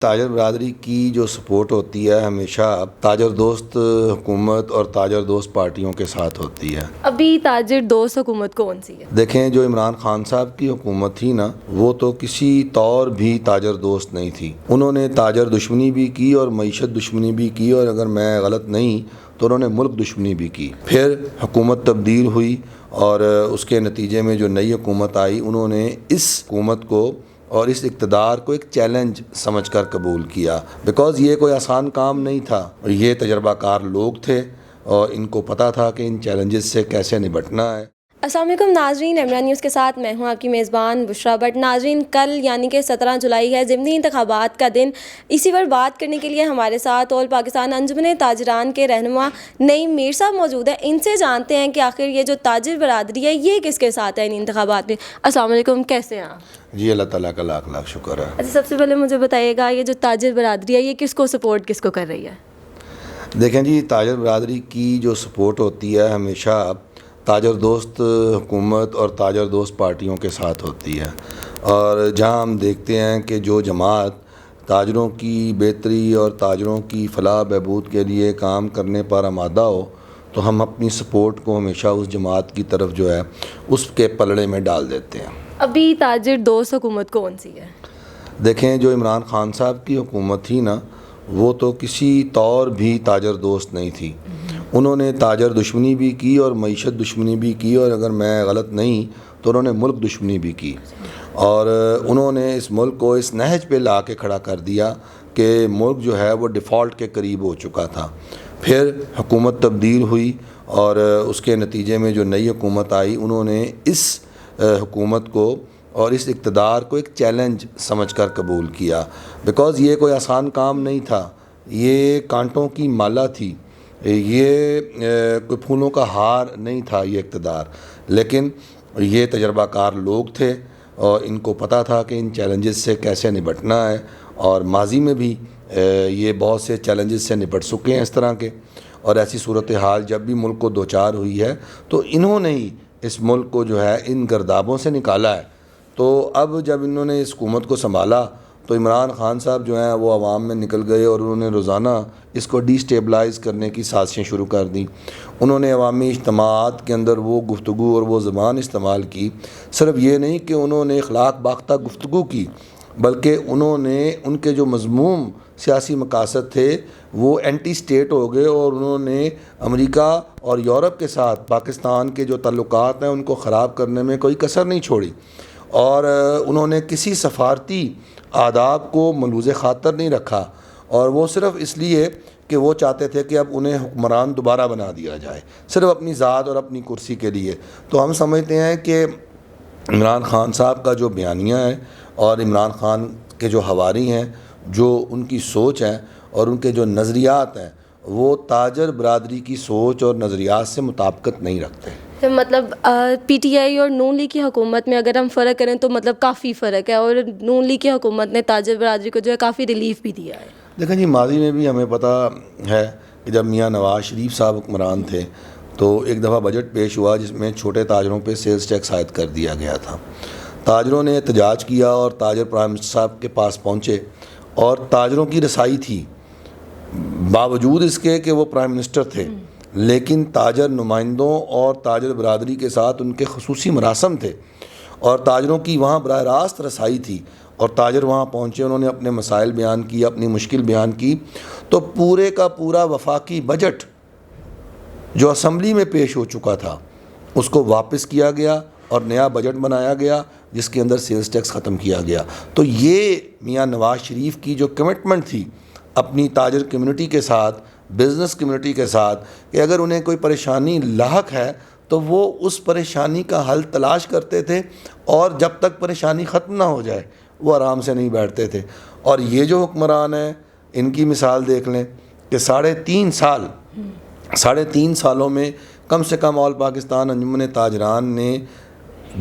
تاجر برادری کی جو سپورٹ ہوتی ہے ہمیشہ تاجر دوست حکومت اور تاجر دوست پارٹیوں کے ساتھ ہوتی ہے۔ ابھی تاجر دوست حکومت کون سی ہے؟ دیکھیں، جو عمران خان صاحب کی حکومت تھی نا، وہ تو کسی طور بھی تاجر دوست نہیں تھی۔ انہوں نے تاجر دشمنی بھی کی اور معیشت دشمنی بھی کی، اور اگر میں غلط نہیں تو انہوں نے ملک دشمنی بھی کی۔ پھر حکومت تبدیل ہوئی اور اس کے نتیجے میں جو نئی حکومت آئی، انہوں نے اس حکومت کو اور اس اقتدار کو ایک چیلنج سمجھ کر قبول کیا، بیکاز یہ کوئی آسان کام نہیں تھا۔ یہ تجربہ کار لوگ تھے اور ان کو پتہ تھا کہ ان چیلنجز سے کیسے نپٹنا ہے۔ السلام علیکم ناظرین، امرا نیوز کے ساتھ میں ہوں آپ کی میزبان بشرا بٹ۔ ناظرین، کل یعنی کہ 17 جولائی ہے، ضمنی انتخابات کا دن۔ اسی پر بات کرنے کے لیے ہمارے ساتھ آل پاکستان انجمن تاجران کے رہنما نعیم میر صاحب موجود ہیں۔ ان سے جانتے ہیں کہ آخر یہ جو تاجر برادری ہے یہ کس کے ساتھ ہے ان انتخابات میں۔ السلام علیکم، کیسے ہیں آپ؟ جی، اللہ تعالیٰ کا لاکھ لاکھ شکر ہے۔ اچھا، سب سے پہلے مجھے بتائیے گا، یہ جو تاجر برادری ہے یہ کس کو سپورٹ کس کو کر رہی ہے؟ دیکھیں جی، تاجر برادری کی جو سپورٹ ہوتی ہے ہمیشہ تاجر دوست حکومت اور تاجر دوست پارٹیوں کے ساتھ ہوتی ہے، اور جہاں ہم دیکھتے ہیں کہ جو جماعت تاجروں کی بہتری اور تاجروں کی فلاح بہبود کے لیے کام کرنے پر آمادہ ہو، تو ہم اپنی سپورٹ کو ہمیشہ اس جماعت کی طرف جو ہے اس کے پلڑے میں ڈال دیتے ہیں۔ ابھی تاجر دوست حکومت کون سی ہے؟ دیکھیں، جو عمران خان صاحب کی حکومت تھی نا، وہ تو کسی طور بھی تاجر دوست نہیں تھی۔ انہوں نے تاجر دشمنی بھی کی اور معیشت دشمنی بھی کی، اور اگر میں غلط نہیں تو انہوں نے ملک دشمنی بھی کی، اور انہوں نے اس ملک کو اس نہج پہ لا کے کھڑا کر دیا کہ ملک جو ہے وہ ڈیفالٹ کے قریب ہو چکا تھا۔ پھر حکومت تبدیل ہوئی اور اس کے نتیجے میں جو نئی حکومت آئی، انہوں نے اس حکومت کو اور اس اقتدار کو ایک چیلنج سمجھ کر قبول کیا، بیکاز یہ کوئی آسان کام نہیں تھا۔ یہ کانٹوں کی مالا تھی، یہ کوئی پھولوں کا ہار نہیں تھا یہ اقتدار، لیکن یہ تجربہ کار لوگ تھے اور ان کو پتہ تھا کہ ان چیلنجز سے کیسے نپٹنا ہے، اور ماضی میں بھی یہ بہت سے چیلنجز سے نپٹ چکے ہیں اس طرح کے، اور ایسی صورتحال جب بھی ملک کو دوچار ہوئی ہے تو انہوں نے ہی اس ملک کو جو ہے ان گردابوں سے نکالا ہے۔ تو اب جب انہوں نے اس حکومت کو سنبھالا تو عمران خان صاحب جو ہیں وہ عوام میں نکل گئے اور انہوں نے روزانہ اس کو ڈی سٹیبلائز کرنے کی سازشیں شروع کر دیں۔ انہوں نے عوامی اجتماعات کے اندر وہ گفتگو اور وہ زبان استعمال کی، صرف یہ نہیں کہ انہوں نے اخلاق باختہ گفتگو کی، بلکہ انہوں نے ان کے جو مذموم سیاسی مقاصد تھے وہ اینٹی سٹیٹ ہو گئے، اور انہوں نے امریکہ اور یورپ کے ساتھ پاکستان کے جو تعلقات ہیں ان کو خراب کرنے میں کوئی کسر نہیں چھوڑی، اور انہوں نے کسی سفارتی آداب کو ملوث خاطر نہیں رکھا، اور وہ صرف اس لیے کہ وہ چاہتے تھے کہ اب انہیں حکمران دوبارہ بنا دیا جائے، صرف اپنی ذات اور اپنی کرسی کے لیے۔ تو ہم سمجھتے ہیں کہ عمران خان صاحب کا جو بیانیہ ہے اور عمران خان کے جو حواری ہیں، جو ان کی سوچ ہے اور ان کے جو نظریات ہیں، وہ تاجر برادری کی سوچ اور نظریات سے مطابقت نہیں رکھتے۔ مطلب پی ٹی آئی اور نون لیگ کی حکومت میں اگر ہم فرق کریں تو مطلب کافی فرق ہے، اور نون لیگ کی حکومت نے تاجر برادری کو جو ہے کافی ریلیف بھی دیا ہے۔ دیکھیں جی، ماضی میں بھی ہمیں پتہ ہے کہ جب میاں نواز شریف صاحب حکمران تھے تو ایک دفعہ بجٹ پیش ہوا جس میں چھوٹے تاجروں پہ سیلز ٹیکس عائد کر دیا گیا تھا۔ تاجروں نے احتجاج کیا اور تاجر پرائم منسٹر صاحب کے پاس پہنچے، اور تاجروں کی رسائی تھی باوجود اس کے کہ وہ پرائم منسٹر تھے، لیکن تاجر نمائندوں اور تاجر برادری کے ساتھ ان کے خصوصی مراسم تھے، اور تاجروں کی وہاں براہ راست رسائی تھی، اور تاجر وہاں پہنچے، انہوں نے اپنے مسائل بیان کی، اپنی مشکل بیان کی، تو پورے کا پورا وفاقی بجٹ جو اسمبلی میں پیش ہو چکا تھا اس کو واپس کیا گیا اور نیا بجٹ بنایا گیا جس کے اندر سیلز ٹیکس ختم کیا گیا۔ تو یہ میاں نواز شریف کی جو کمٹمنٹ تھی اپنی تاجر کمیونٹی کے ساتھ، بزنس کمیونٹی کے ساتھ، کہ اگر انہیں کوئی پریشانی لاحق ہے تو وہ اس پریشانی کا حل تلاش کرتے تھے، اور جب تک پریشانی ختم نہ ہو جائے وہ آرام سے نہیں بیٹھتے تھے۔ اور یہ جو حکمران ہیں ان کی مثال دیکھ لیں کہ 3.5 سالوں میں کم سے کم آل پاکستان انجمن تاجران نے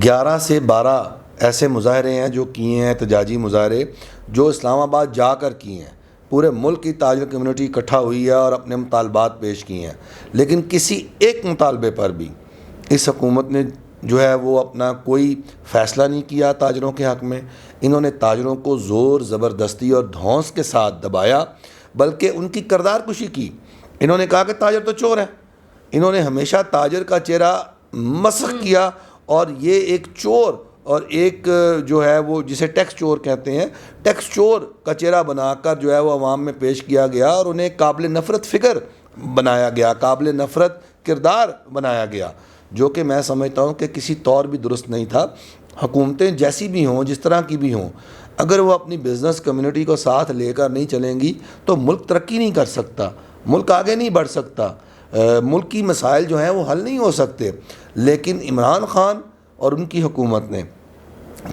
11 سے 12 ایسے مظاہرے ہیں جو کیے ہیں، احتجاجی مظاہرے جو اسلام آباد جا کر کیے ہیں۔ پورے ملک کی تاجر کمیونٹی اکٹھا ہوئی ہے اور اپنے مطالبات پیش کیے ہیں، لیکن کسی ایک مطالبے پر بھی اس حکومت نے جو ہے وہ اپنا کوئی فیصلہ نہیں کیا تاجروں کے حق میں. انہوں نے تاجروں کو زور زبردستی اور دھونس کے ساتھ دبایا، بلکہ ان کی کردار کشی کی. انہوں نے کہا کہ تاجر تو چور ہیں. انہوں نے ہمیشہ تاجر کا چہرہ مسخ کیا، اور یہ ایک چور اور ایک جو ہے وہ جسے ٹیکس چور کہتے ہیں، ٹیکس چور کا چہرہ بنا کر جو ہے وہ عوام میں پیش کیا گیا، اور انہیں قابل نفرت فکر بنایا گیا، قابل نفرت کردار بنایا گیا، جو کہ میں سمجھتا ہوں کہ کسی طور بھی درست نہیں تھا. حکومتیں جیسی بھی ہوں، جس طرح کی بھی ہوں، اگر وہ اپنی بزنس کمیونٹی کو ساتھ لے کر نہیں چلیں گی تو ملک ترقی نہیں کر سکتا، ملک آگے نہیں بڑھ سکتا، ملک کی مسائل جو ہیں وہ حل نہیں ہو سکتے. لیکن عمران خان اور ان کی حکومت نے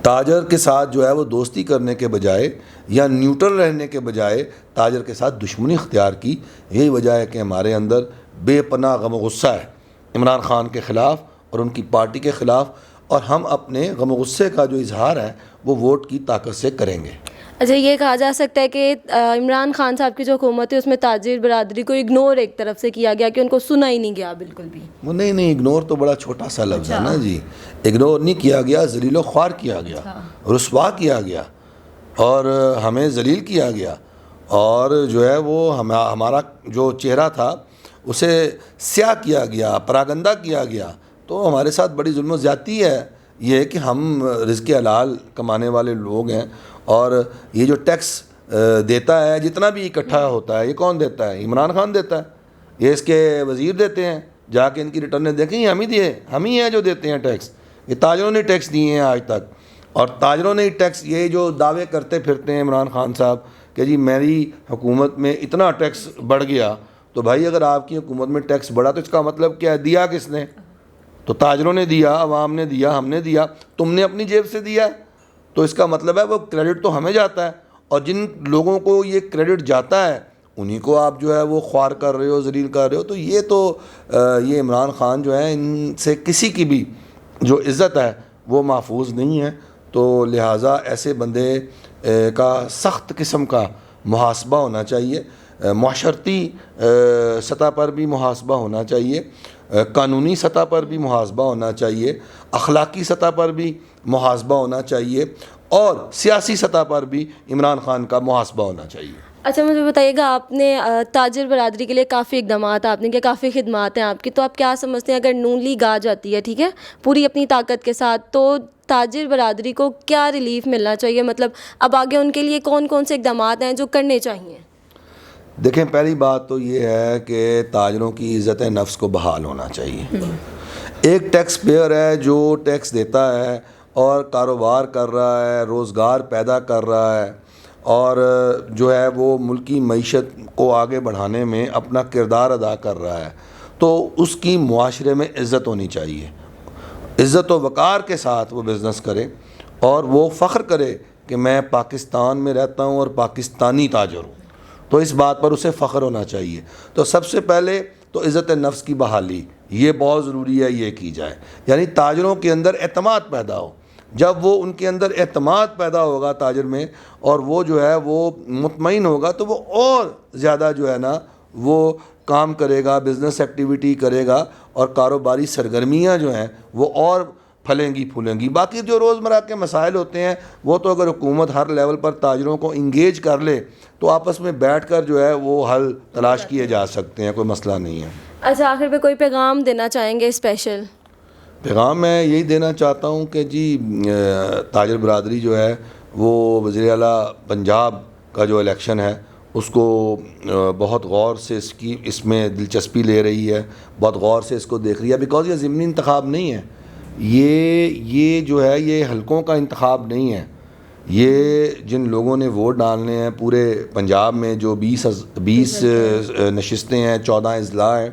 تاجر کے ساتھ جو ہے وہ دوستی کرنے کے بجائے یا نیوٹرل رہنے کے بجائے تاجر کے ساتھ دشمنی اختیار کی. یہی وجہ ہے کہ ہمارے اندر بے پناہ غم و غصہ ہے عمران خان کے خلاف اور ان کی پارٹی کے خلاف، اور ہم اپنے غم و غصے کا جو اظہار ہے وہ ووٹ کی طاقت سے کریں گے. اچھا، یہ کہا جا سکتا ہے کہ عمران خان صاحب کی جو حکومت ہے اس میں تاجر برادری کو اگنور ایک طرف سے کیا گیا، کہ ان کو سنا ہی نہیں گیا بالکل بھی. وہ نہیں، اگنور تو بڑا چھوٹا سا لفظ ہے نا جی. اگنور نہیں کیا گیا، ذلیل و خوار کیا گیا، رسوا کیا گیا، اور ہمیں ذلیل کیا گیا، اور جو ہے وہ ہمارا جو چہرہ تھا اسے سیاہ کیا گیا، پراگندہ کیا گیا. تو ہمارے ساتھ بڑی ظلم و زیادتی ہے یہ کہ ہم رزق حلال کمانے والے لوگ ہیں، اور یہ جو ٹیکس دیتا ہے جتنا بھی اکٹھا ہوتا ہے، یہ کون دیتا ہے؟ عمران خان دیتا ہے. یہ اس کے وزیر دیتے ہیں. جا کے ان کی ریٹرنیں دیکھیں، ہم ہی ہیں جو دیتے ہیں ٹیکس. یہ تاجروں نے ٹیکس دیے ہیں آج تک، اور تاجروں نے ٹیکس، یہ جو دعوے کرتے پھرتے ہیں عمران خان صاحب کہ جی میری حکومت میں اتنا ٹیکس بڑھ گیا، تو بھائی اگر آپ کی حکومت میں ٹیکس بڑھا تو اس کا مطلب کیا ہے؟ دیا کس نے؟ تو تاجروں نے دیا، عوام نے دیا، ہم نے دیا، تم نے اپنی جیب سے دیا. تو اس کا مطلب ہے وہ کریڈٹ تو ہمیں جاتا ہے، اور جن لوگوں کو یہ کریڈٹ جاتا ہے انہی کو آپ جو ہے وہ خوار کر رہے ہو، ذلیل کر رہے ہو. تو یہ عمران خان جو ہے ان سے کسی کی بھی جو عزت ہے وہ محفوظ نہیں ہے. تو لہٰذا ایسے بندے کا سخت قسم کا محاسبہ ہونا چاہیے، معاشرتی سطح پر بھی محاسبہ ہونا چاہیے، قانونی سطح پر بھی محاسبہ ہونا چاہیے، اخلاقی سطح پر بھی محاسبہ ہونا چاہیے، اور سیاسی سطح پر بھی عمران خان کا محاسبہ ہونا چاہیے. اچھا، مجھے بتائیے گا، آپ نے تاجر برادری کے لیے کافی اقدامات آپ نے کیا، کافی خدمات ہیں آپ کی، تو آپ کیا سمجھتے ہیں اگر نون لیگ آ جاتی ہے، ٹھیک ہے، پوری اپنی طاقت کے ساتھ، تو تاجر برادری کو کیا ریلیف ملنا چاہیے؟ مطلب اب آگے ان کے لیے کون کون سے اقدامات ہیں جو کرنے چاہیے؟ دیکھیں، پہلی بات تو یہ ہے کہ تاجروں کی عزت نفس کو بحال ہونا چاہیے. ایک ٹیکس پیئر ہے جو ٹیکس دیتا ہے اور کاروبار کر رہا ہے، روزگار پیدا کر رہا ہے، اور جو ہے وہ ملکی معیشت کو آگے بڑھانے میں اپنا کردار ادا کر رہا ہے، تو اس کی معاشرے میں عزت ہونی چاہیے. عزت و وقار کے ساتھ وہ بزنس کرے، اور وہ فخر کرے کہ میں پاکستان میں رہتا ہوں اور پاکستانی تاجر ہوں. تو اس بات پر اسے فخر ہونا چاہیے. تو سب سے پہلے تو عزت نفس کی بحالی یہ بہت ضروری ہے، یہ کی جائے. یعنی تاجروں کے اندر اعتماد پیدا ہو. جب وہ ان کے اندر اعتماد پیدا ہوگا تاجر میں، اور وہ جو ہے وہ مطمئن ہوگا، تو وہ اور زیادہ جو ہے نا وہ کام کرے گا، بزنس ایکٹیویٹی کرے گا، اور کاروباری سرگرمیاں جو ہیں وہ اور پھلیں گی پھولیں گی. باقی جو روزمرہ کے مسائل ہوتے ہیں وہ تو اگر حکومت ہر لیول پر تاجروں کو انگیج کر لے تو آپس میں بیٹھ کر جو ہے وہ حل تلاش کیے جا سکتے ہیں، کوئی مسئلہ نہیں ہے. اچھا، آخر پہ کوئی پیغام دینا چاہیں گے اسپیشل؟ پیغام میں یہی دینا چاہتا ہوں کہ جی تاجر برادری جو ہے وہ وزیر اعلیٰ پنجاب کا جو الیکشن ہے اس کو بہت غور سے اس میں دلچسپی لے رہی ہے، بہت غور سے اس کو دیکھ رہی ہے، بیکاز یہ ضمنی انتخاب نہیں ہے. یہ جو ہے یہ حلقوں کا انتخاب نہیں ہے. یہ جن لوگوں نے ووٹ ڈالنے ہیں پورے پنجاب میں، جو 20 نشستیں ہیں، 14 اضلاع ہیں،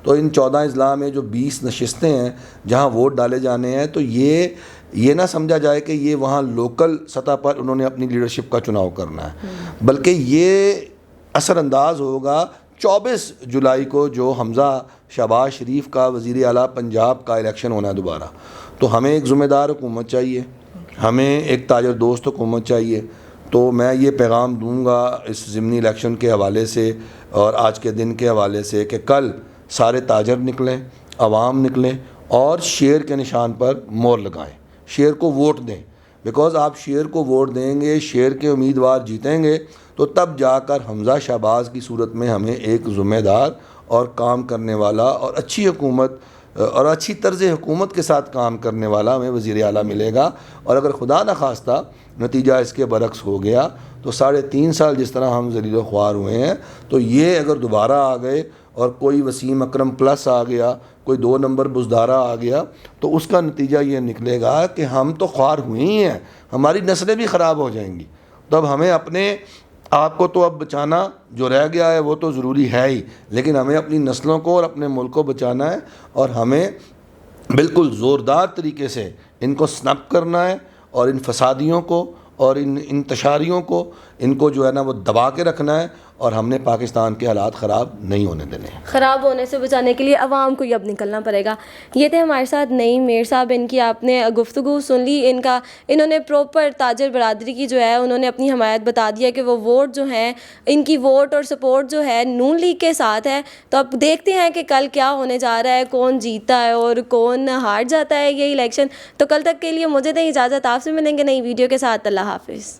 تو ان 14 اضلاع میں جو 20 نشستیں ہیں جہاں ووٹ ڈالے جانے ہیں، تو یہ نہ سمجھا جائے کہ یہ وہاں لوکل سطح پر انہوں نے اپنی لیڈرشپ کا چناؤ کرنا ہے، بلکہ یہ اثر انداز ہوگا 24 جولائی کو جو حمزہ شہباز شریف کا وزیر اعلیٰ پنجاب کا الیکشن ہونا ہے دوبارہ. تو ہمیں ایک ذمہ دار حکومت چاہیے، ہمیں ایک تاجر دوست حکومت چاہیے. تو میں یہ پیغام دوں گا اس ضمنی الیکشن کے حوالے سے اور آج کے دن کے حوالے سے کہ کل سارے تاجر نکلیں، عوام نکلیں، اور شیر کے نشان پر مور لگائیں، شیر کو ووٹ دیں، بیکاز آپ شیر کو ووٹ دیں گے، شیر کے امیدوار جیتیں گے تو تب جا کر حمزہ شہباز کی صورت میں ہمیں ایک ذمہ دار اور کام کرنے والا اور اچھی حکومت اور اچھی طرز حکومت کے ساتھ کام کرنے والا ہمیں وزیر اعلیٰ ملے گا۔ اور اگر خدا نخواستہ نتیجہ اس کے برعکس ہو گیا تو 3.5 سال جس طرح ہم ذلیل و خوار ہوئے ہیں، تو یہ اگر دوبارہ آ گئے اور کوئی وسیم اکرم پلس آ گیا، کوئی 2 نمبر بزدارہ آ گیا، تو اس کا نتیجہ یہ نکلے گا کہ ہم تو خوار ہوئے ہی ہیں، ہماری نسلیں بھی خراب ہو جائیں گی۔ تب ہمیں اپنے آپ کو تو اب بچانا جو رہ گیا ہے وہ تو ضروری ہے ہی، لیکن ہمیں اپنی نسلوں کو اور اپنے ملک کو بچانا ہے، اور ہمیں بالکل زوردار طریقے سے ان کو سنپ کرنا ہے، اور ان فسادیوں کو اور ان انتشاریوں کو، ان کو جو ہے نا وہ دبا کے رکھنا ہے، اور ہم نے پاکستان کے حالات خراب نہیں ہونے دینے ہیں۔ خراب ہونے سے بچانے کے لیے عوام کو ہی اب نکلنا پڑے گا۔ یہ تھے ہمارے ساتھ نعیم میر صاحب، ان کی آپ نے گفتگو سن لی، انہوں نے پراپر تاجر برادری کی جو ہے انہوں نے اپنی حمایت بتا دیا کہ وہ ووٹ جو ہیں، ان کی ووٹ اور سپورٹ جو ہے نون لیگ کے ساتھ ہے۔ تو اب دیکھتے ہیں کہ کل کیا ہونے جا رہا ہے، کون جیتتا ہے اور کون ہار جاتا ہے یہ الیکشن۔ تو کل تک کے لیے مجھے دیں اجازت، آپ سے ملیں گے نئی ویڈیو کے ساتھ۔ اللہ حافظ۔